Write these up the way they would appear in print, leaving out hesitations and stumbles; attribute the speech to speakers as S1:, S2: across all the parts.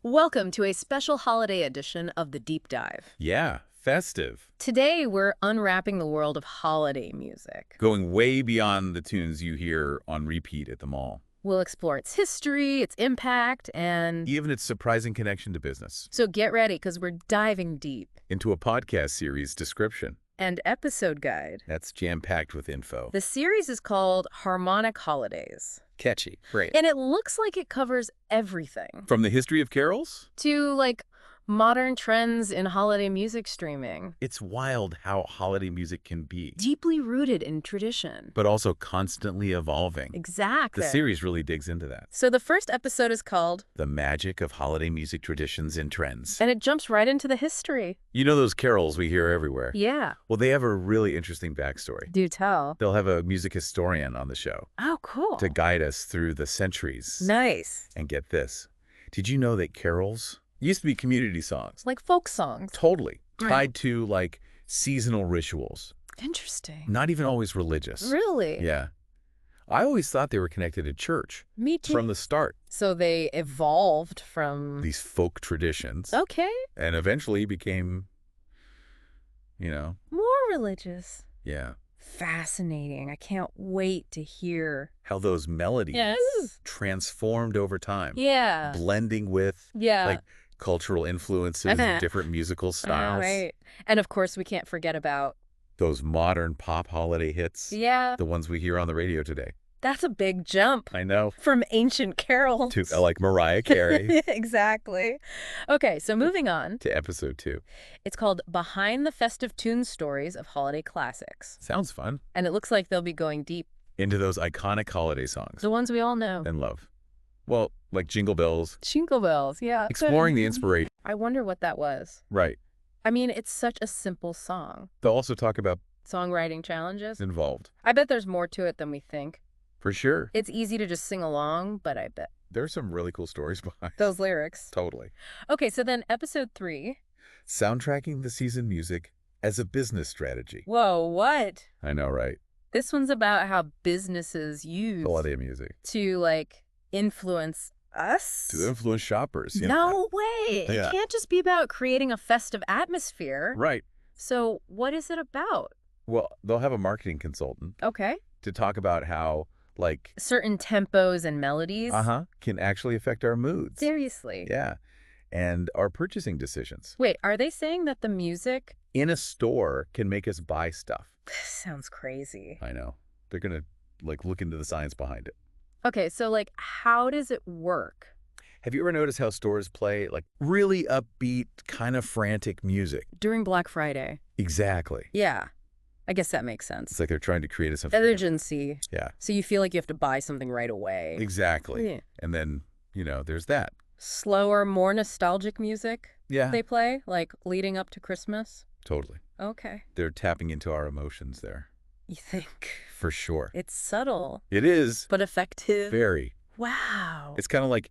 S1: Welcome to a special holiday edition of The Deep Dive.
S2: Yeah, festive.
S1: Today, we're unwrapping the world of holiday music.
S2: Going way beyond the tunes you hear on repeat at the mall.
S1: We'll explore its history, its impact, and...
S2: Even its surprising connection to business.
S1: So get ready, because we're diving deep.
S2: Into a podcast series description.
S1: And episode guide.
S2: That's jam-packed with info.
S1: The series is called Harmonic Holidays.
S2: Catchy. Great.
S1: And it looks like it covers everything.
S2: From the history of carols?
S1: To, modern trends in holiday music streaming.
S2: It's wild how holiday music can be.
S1: Deeply rooted in tradition.
S2: But also constantly evolving.
S1: Exactly.
S2: The series really digs into that.
S1: So the first episode is called
S2: The Magic of Holiday Music Traditions and Trends.
S1: And it jumps right into the history.
S2: You know those carols we hear everywhere?
S1: Yeah.
S2: Well, they have a really interesting backstory.
S1: Do tell.
S2: They'll have a music historian on the show.
S1: Oh, cool.
S2: To guide us through the centuries.
S1: Nice.
S2: And get this. Did you know that carols used to be community songs?
S1: Like folk songs.
S2: Totally.
S1: Right.
S2: Tied to, seasonal rituals.
S1: Interesting.
S2: Not even always religious.
S1: Really?
S2: Yeah. I always thought they were connected to church.
S1: Me too.
S2: From the start.
S1: So they evolved from...
S2: These folk traditions.
S1: Okay.
S2: And eventually became,
S1: More religious.
S2: yeah.
S1: Fascinating. I can't wait to hear.
S2: How those melodies transformed over time.
S1: Yeah.
S2: Blending with,
S1: Yeah.
S2: cultural influences, different musical styles.
S1: Right. And of course, we can't forget about...
S2: Those modern pop holiday hits.
S1: Yeah.
S2: The ones we hear on the radio today.
S1: That's a big jump.
S2: I know.
S1: From ancient carols.
S2: To, like Mariah Carey.
S1: Exactly. Okay, so moving on.
S2: To episode 2.
S1: It's called Behind the Festive Tune Stories of Holiday Classics.
S2: Sounds fun.
S1: And it looks like they'll be going deep.
S2: Into those iconic holiday songs.
S1: The ones we all know.
S2: And love. Well, like Jingle Bells.
S1: Jingle Bells, yeah.
S2: Exploring the inspiration.
S1: I wonder what that was.
S2: Right.
S1: I mean, it's such a simple song.
S2: They'll also talk about
S1: Songwriting challenges.
S2: involved.
S1: I bet there's more to it than we think.
S2: For sure.
S1: It's easy to just sing along, but I bet.
S2: There's some really cool stories behind
S1: Those lyrics.
S2: Totally.
S1: Okay, so then episode 3.
S2: Soundtracking the season music as a business strategy.
S1: Whoa, what?
S2: I know, right?
S1: This one's about how businesses use
S2: Holiday music.
S1: to, influence us?
S2: To influence shoppers. You know?
S1: No way.
S2: Yeah.
S1: It can't just be about creating a festive atmosphere.
S2: Right.
S1: So what is it about?
S2: Well, they'll have a marketing consultant
S1: Okay.
S2: to talk about how,
S1: Certain tempos and melodies.
S2: can actually affect our moods.
S1: Seriously.
S2: Yeah. And our purchasing decisions.
S1: Wait, are they saying that the music...
S2: In a store can make us buy stuff.
S1: Sounds crazy.
S2: I know. They're going to, look into the science behind it.
S1: Okay, so, how does it work?
S2: Have you ever noticed how stores play, really upbeat, kind of frantic music?
S1: During Black Friday.
S2: Exactly.
S1: Yeah. I guess that makes sense.
S2: It's like they're trying to create a something.
S1: Urgency.
S2: Yeah.
S1: So you feel like you have to buy something right away.
S2: Exactly.
S1: Yeah.
S2: And then, there's that.
S1: Slower, more nostalgic music
S2: Yeah.
S1: they play, leading up to Christmas?
S2: Totally.
S1: Okay.
S2: They're tapping into our emotions there.
S1: You think?
S2: For sure.
S1: It's subtle.
S2: It is.
S1: But effective.
S2: Very.
S1: Wow.
S2: It's kind of like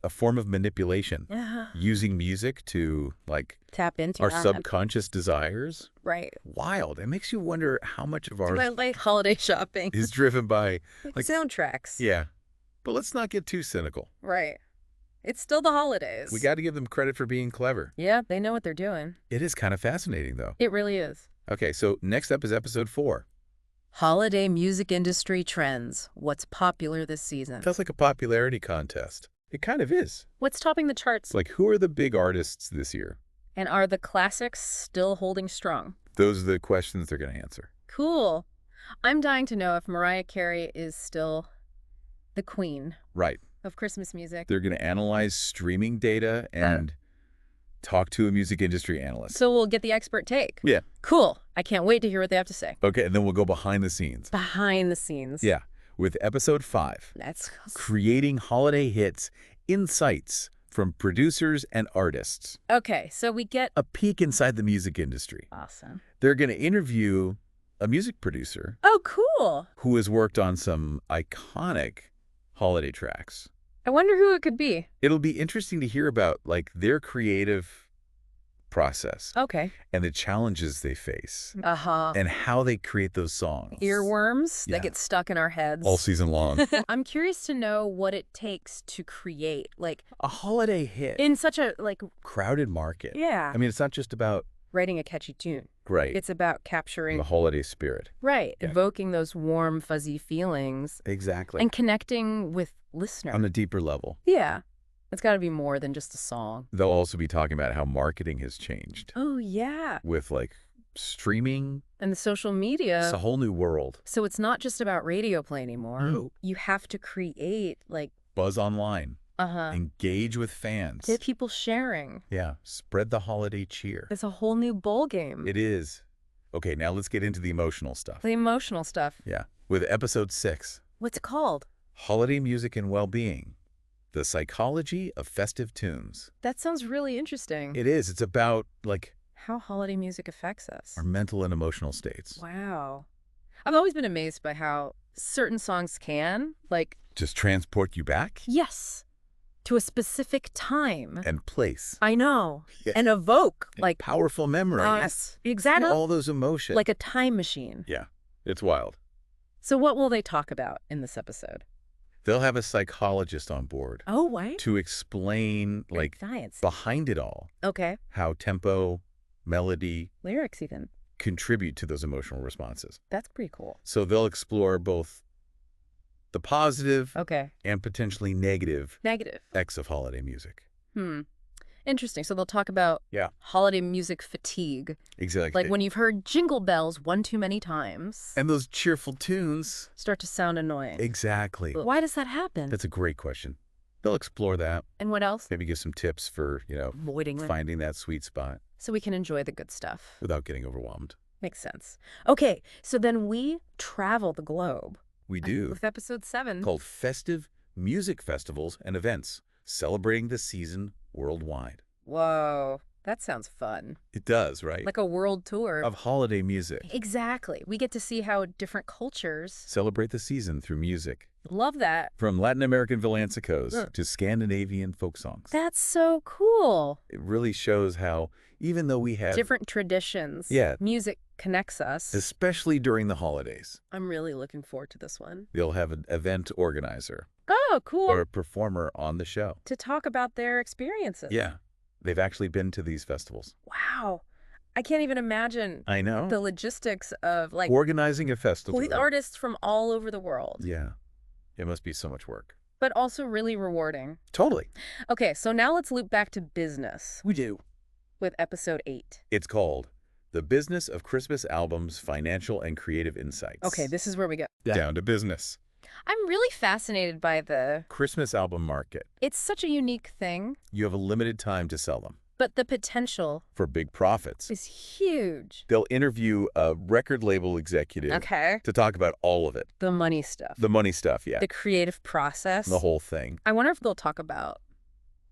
S2: a form of manipulation.
S1: Yeah.
S2: Using music to,
S1: Tap into
S2: our
S1: that.
S2: subconscious desires.
S1: Right.
S2: Wild. It makes you wonder how much of ours
S1: I like holiday shopping.
S2: is driven by,
S1: soundtracks.
S2: yeah. But let's not get too cynical.
S1: Right. It's still the holidays.
S2: We got to give them credit for being clever.
S1: Yeah, they know what they're doing.
S2: It is kind of fascinating, though.
S1: It really is.
S2: Okay, so next up is episode 4.
S1: Holiday music industry trends. What's popular this season?
S2: Feels like a popularity contest. It kind of is.
S1: What's topping the charts?
S2: Who are the big artists this year?
S1: And are the classics still holding strong?
S2: Those are the questions they're going to answer.
S1: Cool. I'm dying to know if Mariah Carey is still the queen
S2: Right.
S1: of Christmas music.
S2: They're going to analyze streaming data and talk to a music industry analyst.
S1: So we'll get the expert take.
S2: Yeah.
S1: Cool. I can't wait to hear what they have to say.
S2: Okay, and then we'll go behind the scenes.
S1: Behind the scenes.
S2: Yeah, with episode 5.
S1: That's
S2: Creating holiday hits, insights from producers and artists.
S1: okay. So we get
S2: A peek inside the music industry.
S1: awesome.
S2: They're going to interview a music producer
S1: Oh, cool.
S2: who has worked on some iconic holiday tracks.
S1: I wonder who it could be.
S2: It'll be interesting to hear about their creative process
S1: Okay.
S2: and the challenges they face
S1: Uh-huh.
S2: and how they create those songs.
S1: Earworms
S2: Yeah.
S1: that get stuck in our heads.
S2: All season long.
S1: I'm curious to know what it takes to create, like,
S2: A holiday hit.
S1: in such a, like,
S2: Crowded market.
S1: yeah,
S2: I mean, it's not just about,
S1: writing a catchy tune.
S2: right,
S1: It's about capturing,
S2: the holiday spirit.
S1: right,
S2: Yeah.
S1: evoking those warm, fuzzy feelings
S2: Exactly.
S1: and connecting with listener.
S2: On a deeper level.
S1: Yeah. It's got to be more than just a song.
S2: They'll also be talking about how marketing has changed
S1: Oh, yeah.
S2: with like streaming.
S1: And the social
S2: It's
S1: media.
S2: a whole new world.
S1: So it's not just about radio play anymore.
S2: No.
S1: You have to create, like,
S2: Buzz online.
S1: uh-huh,
S2: Engage with fans.
S1: get people sharing.
S2: Yeah. Spread the holiday cheer.
S1: It's a whole new bowl game.
S2: It is. Okay, now let's get into the emotional stuff.
S1: The emotional stuff.
S2: Yeah. With episode 6,
S1: What's it called?
S2: Holiday Music and Well-Being, the Psychology of Festive Tunes.
S1: That sounds really interesting.
S2: It is. It's about, like,
S1: How holiday music affects us.
S2: our mental and emotional states.
S1: Wow. I've always been amazed by how certain songs can, like,
S2: Just transport you back
S1: yes, to a specific time.
S2: and place.
S1: I know.
S2: Yeah.
S1: And evoke,
S2: And
S1: like,
S2: powerful memory.
S1: yes, exactly.
S2: All those emotions.
S1: Like a time machine.
S2: Yeah. It's wild.
S1: So what will they talk about in this episode?
S2: They'll have a psychologist on board
S1: Oh, what?
S2: to explain, like,
S1: Science.
S2: behind it all,
S1: Okay.
S2: how tempo, melody
S1: Lyrics even.
S2: contribute to those emotional responses.
S1: That's pretty cool.
S2: So they'll explore both the positive
S1: Okay.
S2: and potentially negative
S1: Negative.
S2: X of holiday music.
S1: Interesting. So they'll talk about
S2: Yeah.
S1: holiday music fatigue.
S2: Exactly.
S1: Like when you've heard jingle bells one too many times,
S2: And those cheerful tunes.
S1: start to sound annoying.
S2: Exactly.
S1: Why does that happen?
S2: That's a great question. They'll explore that.
S1: And what else?
S2: Maybe give some tips for,
S1: Avoiding them.
S2: finding that sweet spot
S1: So we can enjoy the good stuff.
S2: without getting overwhelmed.
S1: Makes sense. Okay, so then we travel the globe.
S2: We do.
S1: With episode 7.
S2: Called Festive Music Festivals and Events, celebrating the season worldwide.
S1: Whoa, that sounds fun.
S2: It does, right?
S1: Like a world tour.
S2: Of holiday music.
S1: Exactly. We get to see how different cultures
S2: Celebrate the season through music.
S1: love that.
S2: From Latin American villancicos
S1: Yeah.
S2: to Scandinavian folk songs.
S1: That's so cool.
S2: It really shows how, even though we have,
S1: Different traditions.
S2: Yeah.
S1: Music connects us.
S2: especially during the holidays,
S1: I'm really looking forward to this one.
S2: they'll have an event organizer
S1: Oh, cool.
S2: or a performer on the show.
S1: To talk about their experiences.
S2: Yeah. They've actually been to these festivals.
S1: Wow. I can't even imagine
S2: I know.
S1: the logistics of, like,
S2: Organizing a festival.
S1: with artists from all over the world.
S2: Yeah. It must be so much work.
S1: But also really rewarding.
S2: Totally.
S1: Okay, so now let's loop back to business
S2: We do.
S1: with episode 8.
S2: It's called The Business of Christmas Albums, Financial and Creative Insights.
S1: Okay, this is where we go.
S2: Down to business.
S1: I'm really fascinated by
S2: Christmas album market.
S1: it's such a unique thing,
S2: You have a limited time to sell them
S1: but the potential
S2: for big profits.
S1: is huge.
S2: They'll interview a record label executive
S1: Okay.
S2: to talk about all of it.
S1: The money stuff.
S2: The money stuff, yeah.
S1: The creative process.
S2: The whole thing.
S1: I wonder if they'll talk about,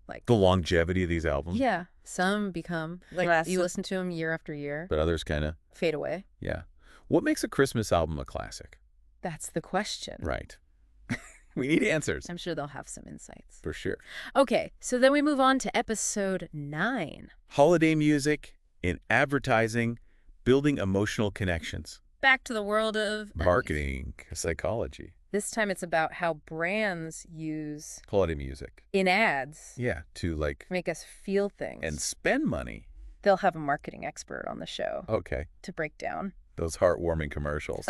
S1: like,
S2: The longevity of these albums.
S1: yeah, some become, like,
S2: Classic.
S1: you listen to them year after year,
S2: But others kind of,
S1: fade away.
S2: yeah. What makes a Christmas album a classic?
S1: That's the question.
S2: Right. We need answers.
S1: I'm sure they'll have some insights.
S2: For sure.
S1: Okay, so then we move on to episode 9.
S2: Holiday music in advertising, building emotional connections.
S1: Back to the world of
S2: Marketing, psychology,
S1: This time it's about how brands use
S2: holiday music.
S1: in ads
S2: Yeah, to like,
S1: make us feel things.
S2: and spend money.
S1: They'll have a marketing expert on the show
S2: Okay.
S1: to break down.
S2: Those heartwarming commercials.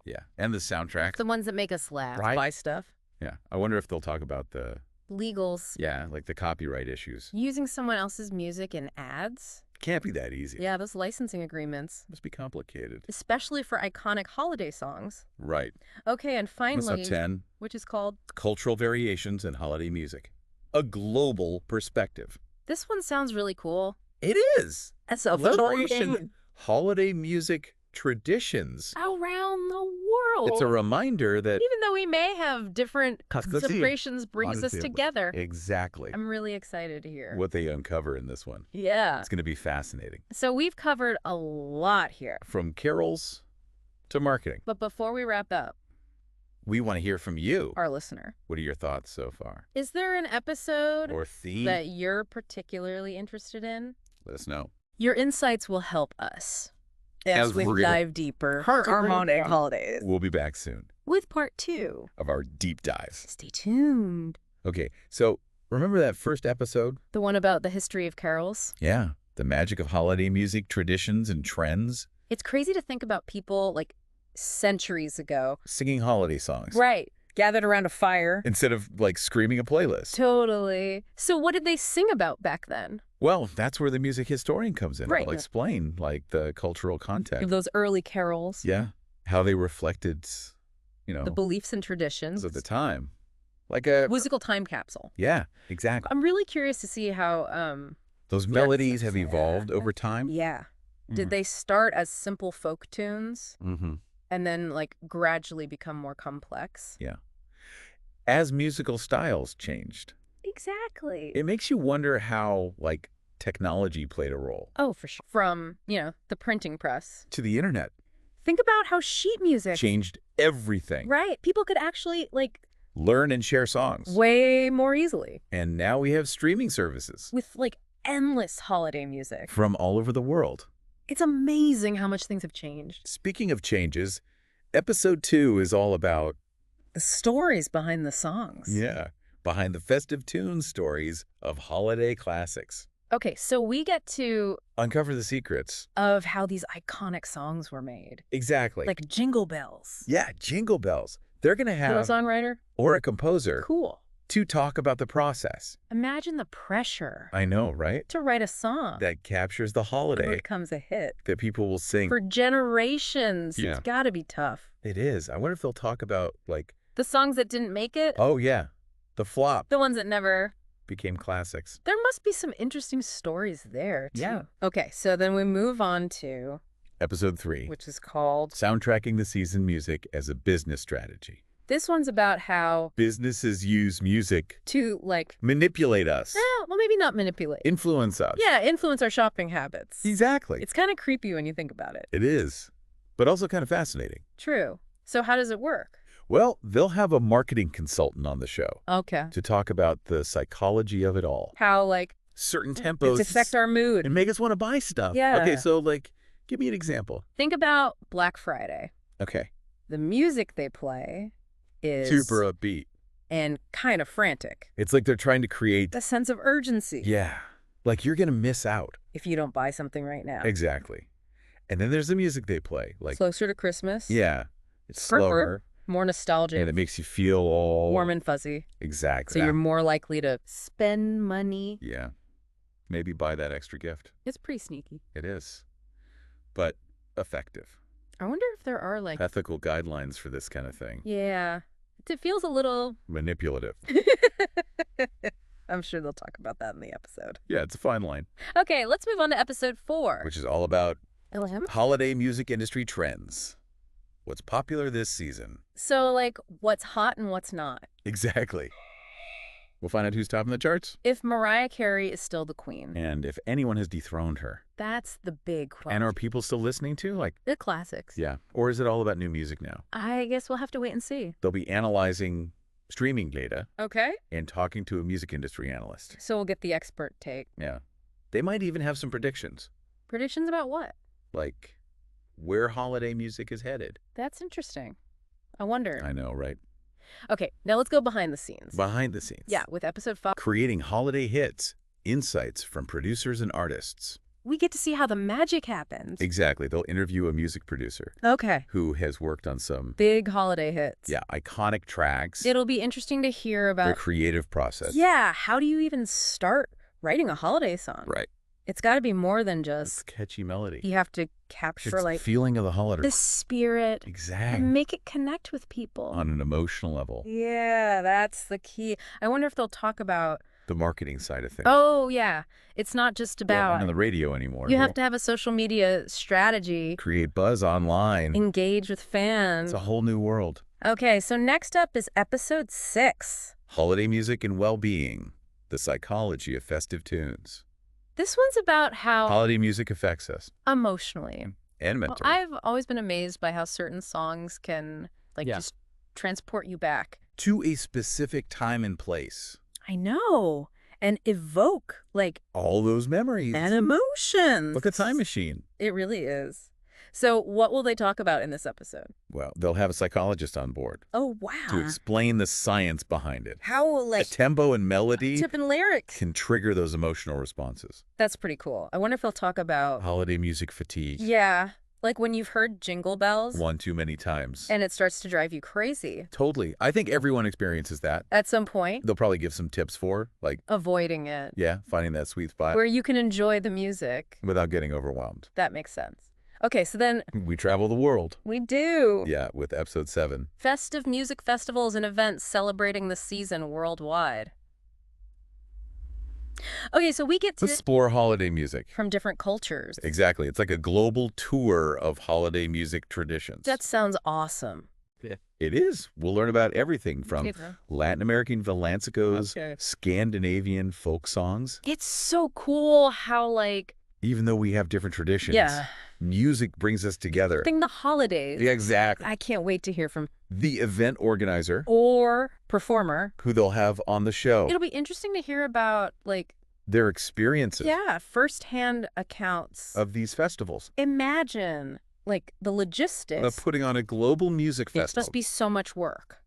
S2: Yeah. And the soundtrack.
S1: The ones that make us laugh,
S2: Right.
S1: buy stuff.
S2: Yeah. I wonder if they'll talk about
S1: Legals.
S2: like the copyright issues.
S1: Using someone else's music in ads.
S2: Can't be that easy.
S1: Yeah, those licensing agreements.
S2: Must be complicated.
S1: Especially for iconic holiday songs.
S2: Right.
S1: Okay, and
S2: What's
S1: finally,
S2: up, 10?
S1: which is called,
S2: Cultural variations in holiday music. A global perspective.
S1: this one sounds really cool.
S2: It is.
S1: That's
S2: Celebration. Holiday music traditions.
S1: around the world.
S2: It's a reminder that
S1: Even though we may have different celebrations brings us
S2: Honestly,
S1: together.
S2: exactly
S1: I'm really excited to hear.
S2: what they uncover in this one.
S1: Yeah.
S2: It's going to be fascinating.
S1: So we've covered a lot here.
S2: From carols to marketing.
S1: But before we wrap up,
S2: We want to hear from you.
S1: our listener,
S2: What are your thoughts so far?
S1: is there an episode
S2: Or theme?
S1: that you're particularly interested in?
S2: Let us know.
S1: Your insights will help us
S2: As
S1: as we
S2: we're
S1: dive deeper. Harmonic Holidays.
S2: We'll be back soon
S1: With part 2
S2: of our deep dive.
S1: Stay tuned.
S2: Okay, so remember that first episode?
S1: The one about the history of carols?
S2: Yeah, the magic of holiday music, traditions, and trends.
S1: It's crazy to think about people like centuries ago.
S2: Singing holiday songs.
S1: Right. Gathered around a fire.
S2: Instead of, like, screaming a playlist.
S1: Totally. So what did they sing about back then?
S2: Well, that's where the music historian comes in.
S1: Right.
S2: I'll explain, like, the cultural
S1: Of
S2: context.
S1: those early carols.
S2: Yeah, how they reflected,
S1: The beliefs and traditions.
S2: of the time. Like a...
S1: Musical time capsule.
S2: Yeah, exactly.
S1: I'm really curious to see how,
S2: Those melodies have evolved over time.
S1: yeah. Did they start as simple folk tunes
S2: Mm-hmm.
S1: and then, like, gradually become more complex?
S2: Yeah. As musical styles changed,
S1: Exactly.
S2: it makes you wonder how, like, technology played a role.
S1: Oh, for sure. From, the printing press.
S2: To the internet.
S1: Think about how sheet music.
S2: Changed everything.
S1: Right. People could actually, like,
S2: Learn and share songs.
S1: way more easily.
S2: And now we have streaming services.
S1: With, like, endless holiday music.
S2: From all over the world.
S1: It's amazing how much things have changed.
S2: Speaking of changes, episode 2 is all about...
S1: The stories behind the songs.
S2: Yeah. Behind the festive tunes stories of holiday classics.
S1: Okay, so we get to
S2: Uncover the secrets.
S1: of how these iconic songs were made.
S2: Exactly.
S1: Like Jingle Bells.
S2: Yeah, Jingle Bells. They're going to
S1: You're a
S2: have...
S1: songwriter?
S2: Or a composer.
S1: Cool.
S2: To talk about the process.
S1: Imagine the pressure
S2: I know, right?
S1: to write a song
S2: That captures the
S1: that
S2: holiday
S1: becomes a hit.
S2: that people will sing.
S1: For generations.
S2: Yeah.
S1: It's got to be tough.
S2: It is. I wonder if they'll talk about, like...
S1: The songs that didn't make it,
S2: Oh, yeah. The flop
S1: the ones that never...
S2: became classics.
S1: There must be some interesting stories there, too.
S2: Yeah.
S1: Okay, so then we move on to...
S2: Episode 3.
S1: Which is called...
S2: Soundtracking the season music as a business strategy.
S1: This one's about how
S2: Businesses use music
S1: to, like...
S2: manipulate us.
S1: well, maybe not manipulate.
S2: Influence us.
S1: Yeah, influence our shopping habits.
S2: Exactly.
S1: It's kind of creepy when you think about it.
S2: It is. But also kind of fascinating.
S1: True. So how does it work?
S2: Well, they'll have a marketing consultant on the show
S1: Okay.
S2: to talk about the psychology of it all.
S1: How, like,
S2: Certain tempos.
S1: it affect our mood.
S2: And make us want to buy stuff.
S1: Yeah.
S2: Okay, so, like, give me an example.
S1: Think about Black Friday.
S2: Okay.
S1: The music they play is...
S2: Super upbeat.
S1: and kind of frantic.
S2: It's like they're trying to create...
S1: A sense of urgency.
S2: Yeah. Like you're going to miss out.
S1: If you don't buy something right now.
S2: Exactly. And then there's the music they play. Like,
S1: Closer to Christmas.
S2: yeah. It's
S1: For-
S2: slower.
S1: More nostalgic.
S2: And it makes you feel all...
S1: warm and fuzzy.
S2: Exactly.
S1: So you're more likely to spend money.
S2: Yeah. Maybe buy that extra gift.
S1: It's pretty sneaky.
S2: It is. But effective.
S1: I wonder if there are, like...
S2: Ethical guidelines for this kind of thing.
S1: Yeah. It feels a little...
S2: Manipulative.
S1: I'm sure they'll talk about that in the episode.
S2: Yeah, it's a fine line.
S1: Okay, let's move on to episode 4.
S2: Which is all about
S1: LM?
S2: holiday music industry trends. What's popular this season.
S1: So, like, what's hot and what's not?
S2: Exactly. We'll find out who's topping the charts.
S1: If Mariah Carey is still the queen.
S2: And if anyone has dethroned her.
S1: That's the big question.
S2: And are people still listening to? Like,
S1: The classics.
S2: yeah. Or is it all about new music now?
S1: I guess we'll have to wait and see.
S2: They'll be analyzing streaming data
S1: Okay.
S2: and talking to a music industry analyst.
S1: So we'll get the expert take.
S2: Yeah. They might even have some predictions.
S1: Predictions about what?
S2: Like where holiday music is headed.
S1: That's interesting. I wonder.
S2: I know, right?
S1: Okay, now let's go behind the scenes.
S2: Behind the scenes.
S1: Yeah, with episode 5,
S2: Creating holiday hits. Insights from producers and artists.
S1: we get to see how the magic happens.
S2: Exactly. They'll interview a music producer
S1: Okay.
S2: who has worked on some,
S1: Big holiday hits.
S2: yeah, iconic tracks.
S1: It'll be interesting to hear
S2: Their
S1: about...
S2: creative process.
S1: Yeah, how do you even start writing a holiday song?
S2: Right.
S1: It's got to be more than
S2: It's
S1: just...
S2: catchy melody.
S1: You have to capture,
S2: It's
S1: like,
S2: the feeling of the holiday.
S1: the spirit
S2: Exactly.
S1: and make it connect with people.
S2: On an emotional level.
S1: Yeah, that's the key. I wonder if they'll talk about...
S2: The marketing side of things.
S1: Oh, yeah. It's not just
S2: Yeah,
S1: about...
S2: not on the radio anymore.
S1: You have to have a social media strategy,
S2: create buzz online.
S1: engage with fans.
S2: It's a whole new world.
S1: Okay, so next up is episode 6.
S2: Holiday music and well-being. The psychology of festive tunes.
S1: This one's about how
S2: Holiday music affects us.
S1: emotionally.
S2: And
S1: Well,
S2: mentally.
S1: I've always been amazed by how certain songs can, like,
S2: Yeah.
S1: just transport you back.
S2: To a specific time and place.
S1: I know. and evoke, like,
S2: All those memories.
S1: and emotions.
S2: Like a time machine.
S1: It really is. So what will they talk about in this episode?
S2: Well, they'll have a psychologist on board
S1: Oh,
S2: to
S1: wow.
S2: explain the science behind it.
S1: How,
S2: A tempo and melody
S1: tip and lyrics.
S2: can trigger those emotional responses.
S1: That's pretty cool. I wonder if they'll talk about,
S2: Holiday music fatigue.
S1: yeah, like when you've heard Jingle Bells
S2: One too many times.
S1: and it starts to drive you crazy.
S2: Totally. I think everyone experiences that.
S1: At some point,
S2: They'll probably give some tips for, like,
S1: avoiding it,
S2: yeah, finding that sweet spot
S1: where you can enjoy the music.
S2: without getting overwhelmed.
S1: That makes sense. Okay, so then
S2: We travel the world.
S1: we do.
S2: Yeah, with episode 7.
S1: Festive music festivals and events celebrating the season worldwide. Okay, so we get to
S2: Explore holiday music.
S1: from different cultures.
S2: Exactly. It's like a global tour of holiday music traditions.
S1: That sounds awesome.
S2: It is. We'll learn about everything from
S1: Okay.
S2: Latin American villancicos,
S1: Okay.
S2: Scandinavian folk songs.
S1: It's so cool how, like,
S2: Even though we have different traditions,
S1: yeah,
S2: music brings us together.
S1: thing the holidays.
S2: Yeah, exactly.
S1: I can't wait to hear from
S2: The event organizer,
S1: or performer.
S2: who they'll have on the show,
S1: It'll be interesting to hear about, like,
S2: their experiences
S1: yeah, firsthand accounts.
S2: of these festivals.
S1: Imagine, like, the logistics.
S2: Of putting on a global music
S1: It
S2: festival.
S1: must be so much work.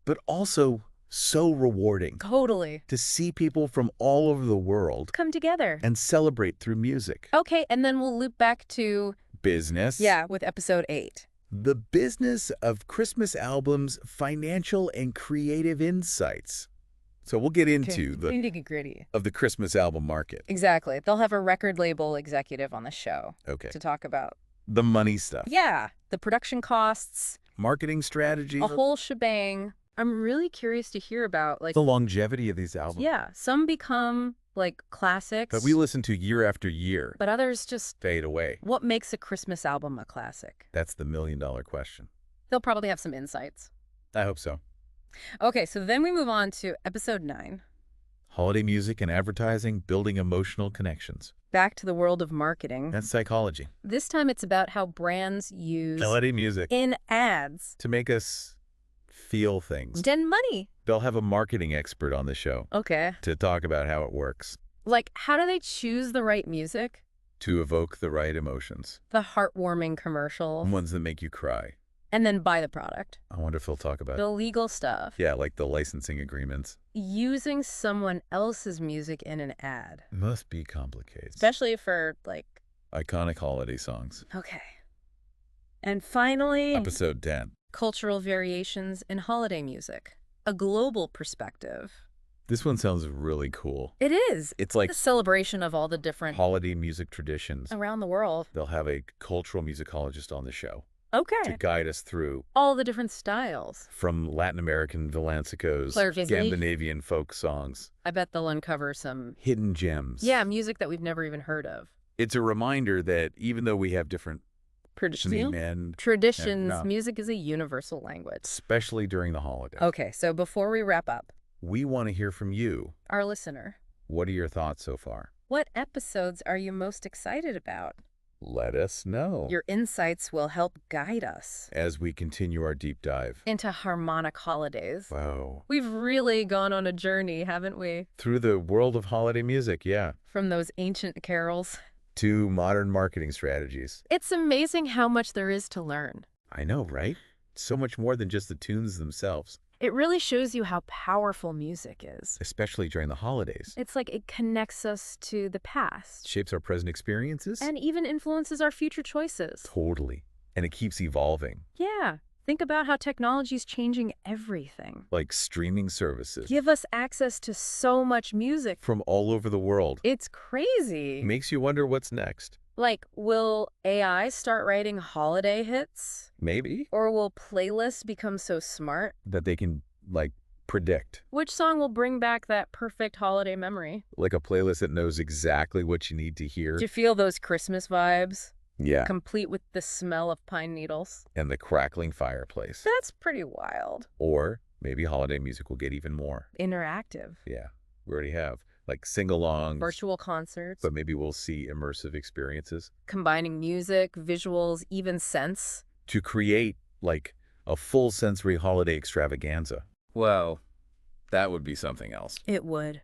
S2: But also so rewarding
S1: Totally.
S2: to see people from all over the world
S1: Come together.
S2: and celebrate through music.
S1: Okay, and then we'll loop back to,
S2: Business.
S1: yeah, with episode 8.
S2: The business of Christmas albums, financial and creative insights. So we'll get into the
S1: nitty-gritty.
S2: of the Christmas album market.
S1: Exactly. They'll have a record label executive on the show
S2: Okay.
S1: to talk about,
S2: The money stuff.
S1: yeah, the production costs,
S2: Marketing strategies.
S1: a whole shebang. I'm really curious to hear about, like,
S2: The longevity of these albums.
S1: yeah, some become, like, classics.
S2: That we listen to year after year.
S1: But others just,
S2: Fade away.
S1: what makes a Christmas album a classic?
S2: That's the million-dollar question.
S1: They'll probably have some insights.
S2: I hope so.
S1: Okay, so then we move on to episode 9.
S2: Holiday music and advertising, building emotional connections.
S1: Back to the world of marketing.
S2: That's psychology.
S1: This time it's about how brands use
S2: Holiday music.
S1: in ads
S2: To make us feel things.
S1: and money.
S2: They'll have a marketing expert on the show
S1: Okay.
S2: to talk about how it works,
S1: Like, how do they choose the right music?
S2: to evoke the right emotions,
S1: The heartwarming commercials.
S2: ones that make you cry.
S1: And then buy the product.
S2: I wonder if they'll talk about,
S1: The legal stuff.
S2: yeah, like the licensing agreements.
S1: Using someone else's music in an ad.
S2: Must be complicated.
S1: Especially for, like,
S2: Iconic holiday songs.
S1: okay. And finally,
S2: Episode 10.
S1: cultural variations in holiday music. A global perspective.
S2: This one sounds really cool.
S1: It is.
S2: It's like
S1: The celebration of all the different
S2: holiday music traditions.
S1: around the world.
S2: They'll have a cultural musicologist on the show to
S1: Okay.
S2: guide us through
S1: All the different styles.
S2: from Latin American villancicos,
S1: Clairvoyance.
S2: Scandinavian folk songs,
S1: I bet they'll uncover some,
S2: hidden gems.
S1: yeah, music that we've never even heard of.
S2: It's a reminder that even though we have different and
S1: Traditions,
S2: Yeah, no.
S1: music is a universal language.
S2: especially during the holidays,
S1: Okay, so before we wrap up,
S2: we want to hear from you.
S1: our listener,
S2: What are your thoughts so far?
S1: what episodes are you most excited about?
S2: Let us know
S1: Your insights will help guide us
S2: as we continue our deep dive.
S1: into Harmonic Holidays.
S2: Wow.
S1: We've really gone on a journey, haven't we?
S2: Through the world of holiday music, yeah,
S1: From those ancient carols.
S2: to modern marketing strategies.
S1: It's amazing how much there is to learn.
S2: I know, right? So much more than just the tunes themselves,
S1: It really shows you how powerful music is.
S2: especially during the holidays.
S1: It's like it connects us to the past
S2: Shapes our present experiences?
S1: and even influences our future choices.
S2: Totally. And it keeps evolving,
S1: Yeah, think about how technology is changing everything.
S2: like streaming services
S1: Give us access to so much music.
S2: from all over the world.
S1: It's crazy.
S2: Makes you wonder what's next.
S1: Like, will AI start writing holiday hits?
S2: Maybe
S1: Or will playlists become so smart?
S2: that they can, like, predict.
S1: Which song will bring back that perfect holiday memory?
S2: Like a playlist that knows exactly what you need to hear.
S1: Do you feel those Christmas vibes?
S2: Yeah.
S1: Complete with the smell of pine needles?
S2: And the crackling fireplace.
S1: That's pretty wild.
S2: Or maybe holiday music will get even more.
S1: Interactive.
S2: Yeah. We already have. Like sing-alongs.
S1: Virtual concerts.
S2: But maybe we'll see immersive experiences.
S1: Combining music, visuals, even scents.
S2: To create, like, a full sensory holiday extravaganza. Whoa. That would be something else.
S1: It would.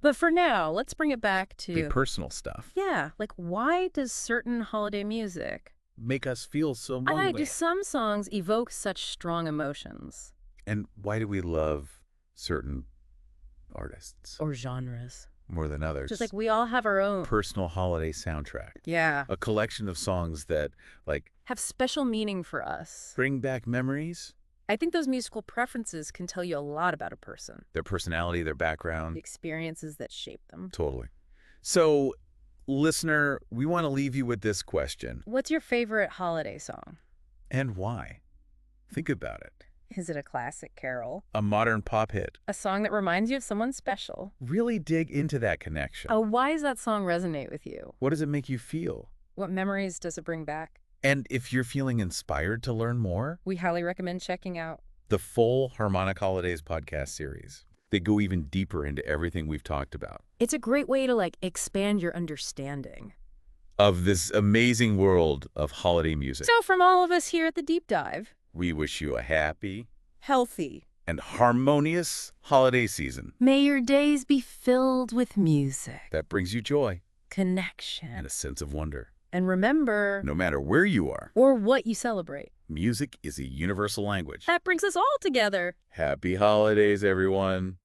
S1: But for now, let's bring it back
S2: The
S1: to,
S2: personal stuff.
S1: yeah, like why does certain holiday music,
S2: Make us feel so
S1: why do
S2: lonely.
S1: some songs evoke such strong emotions?
S2: And why do we love certain artists
S1: Or genres.
S2: more than others?
S1: Just like we all have our own.
S2: Personal holiday soundtrack.
S1: Yeah.
S2: A collection of songs that, like,
S1: Have special meaning for us.
S2: bring back memories,
S1: I think those musical preferences can tell you a lot about a person,
S2: their personality, their
S1: the
S2: background.
S1: experiences that shape them.
S2: Totally. So, listener, we want to leave you with this question.
S1: What's your favorite holiday song?
S2: And why? Think about it.
S1: Is it a classic carol?
S2: A modern pop hit.
S1: A song that reminds you of someone special?
S2: Really dig into that connection.
S1: Oh, why does that song resonate with you?
S2: What does it make you feel?
S1: What memories does it bring back?
S2: And if you're feeling inspired to learn more,
S1: We highly recommend checking out.
S2: the full Harmonic Holidays podcast series. They go even deeper into everything we've talked about.
S1: It's a great way to expand your understanding.
S2: Of this amazing world of holiday music.
S1: So from all of us here at the Deep Dive,
S2: We wish you a happy
S1: healthy.
S2: and harmonious holiday season
S1: May your days be filled with music,
S2: that brings you joy
S1: connection,
S2: and a sense of wonder.
S1: and remember,
S2: No matter where you are,
S1: or what you celebrate.
S2: music is a universal language.
S1: That brings us all together.
S2: Happy holidays, everyone.